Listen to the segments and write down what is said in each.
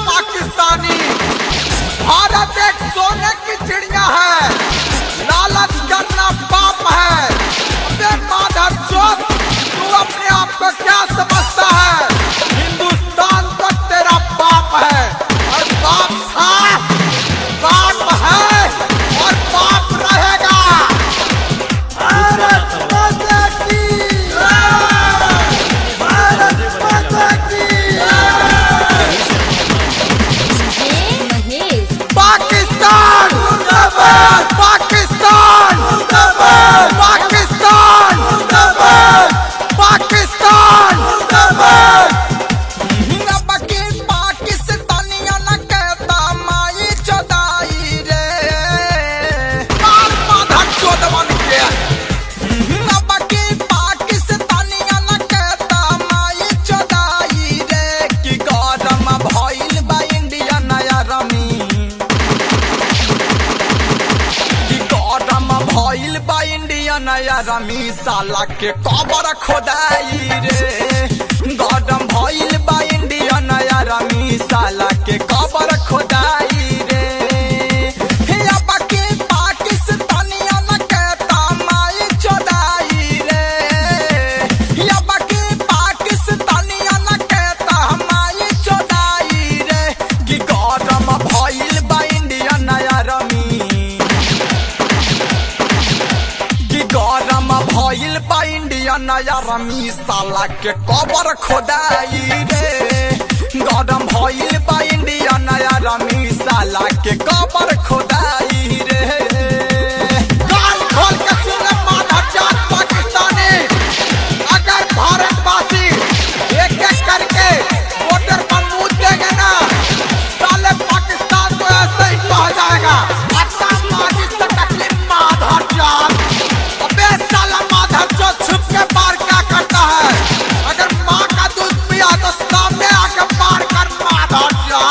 पाकिस्तानी, भारत एक सोने की चिड़िया है, लालच करना पाप है। अबे माधर चौथ, तू अपने आप को क्या समझता है? हिंदुस्तान तो तेरा बाप है, और बाप था, बाप है और बाप रहेगा। भारत माता की जय, भारत माता की पाकिस्तान मुर्दाबाद, पाकिस्तान मुर्दाबाद, पाकिस्तान मुर्दाबाद, पाकिस्तान मुर्दाबाद। पाकिस्तानिया न कहता माई चौदाई रे, माधर चौथ बन गया। पाकिस्तानिया न कहता माई चौदाई रे, कि गरम भइल बा इंडिया नया रमी, भइल बा इंडिया नया रमी, साला के कबर खोदाई रे। गरम भइल बा इंडिया नया रमी, साला के कबर खोदाई रे। पाकिस्तानिया न कहता माई चौदाई रे, पाकिस्तानिया न कहता माई चौदाई रे, कि गरम भइल बा इंडिया नया रमी, गरम भइल बा इंडिया नया रमी, साला के कबर खोदाई रे। गरम भइल बा इंडिया नया रमी, साला के कबर खोदाई रे। कान खोल के सुन ले माधर जात पाकिस्तानी, अगर भारतवासी एक एक करके बॉर्डर पर मुंह देंगे ना, साले पाकिस्तान तो ऐसे ही बह जाएगा। अच्छा माजी से तकलीफ माधर जात, साला माधर जो छुप के बार क्या करता है? अगर माँ का दूध पिया तो सामने आके बार कर माधर जा।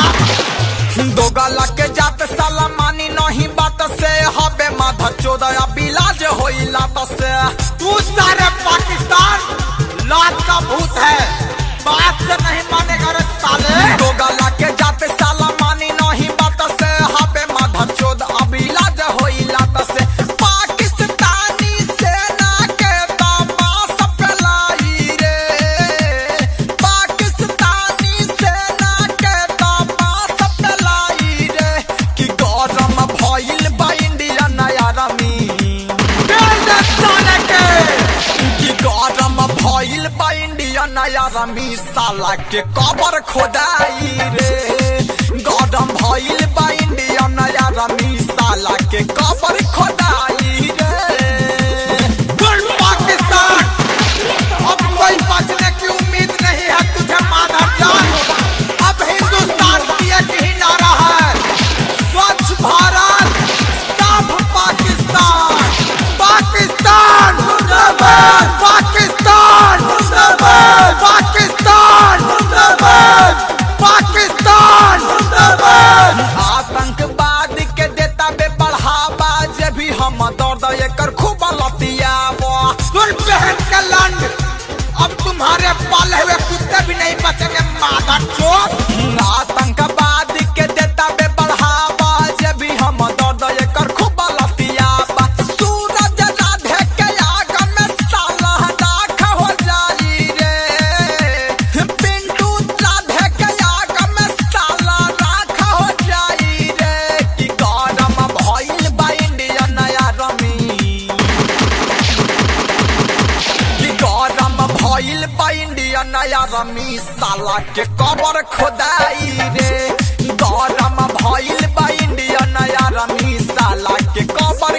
दो गला के जाते साला मानी नहीं बात से, हबे माधर चौदह बिलाज होई लात से। तू सारे पाकिस्तान लात का भूत है, बात से नहीं मानेगा रे साले। दो गला के जाते साला मानी नहीं बात से, हबे माधर चौदह बिलाज होई लात से। भइल बा इंडिया नया रमी, साला के कबर खोदाई रे। गरम भइल बा इंडिया नया रमी, साला के कबर खोदाई रे। पाकिस्तान, अब कोई बचने की उम्मीद नहीं है तुझे माधर जान। अब हिंदुस्तान की एक ही नारा है, स्वच्छ भारत, साफ पाकिस्तान। पाकिस्तान मुर्दाबाद, पाकिस्तान मुर्दाबाद, पाकिस्तान मुर्दाबाद, पाकिस्तान मुर्दाबाद। आतंकवाद के देता बे बढ़ावा, जे भी हम दर्द एकर खूब लतियावा। सुन बहन के लंड, अब तुम्हारे पाले हुए कुत्ते भी नहीं बचेंगे माधर चौथ। आतंकवाद के देता बे बढ़ावा, जे भी हम दर्द एकर खूब लतियावा। सूरज राधे के आग में साला राख हो जाई रे, पिंटू राधे के आग में साला राख हो जाई रे, कि गरम भइल बा इंडिया नया रमी, कि गरम भइल बा इंडिया नया रमी, साला के कबर खोदाई रे। गरम भइल बा इंडिया नया रमी, साला के कबर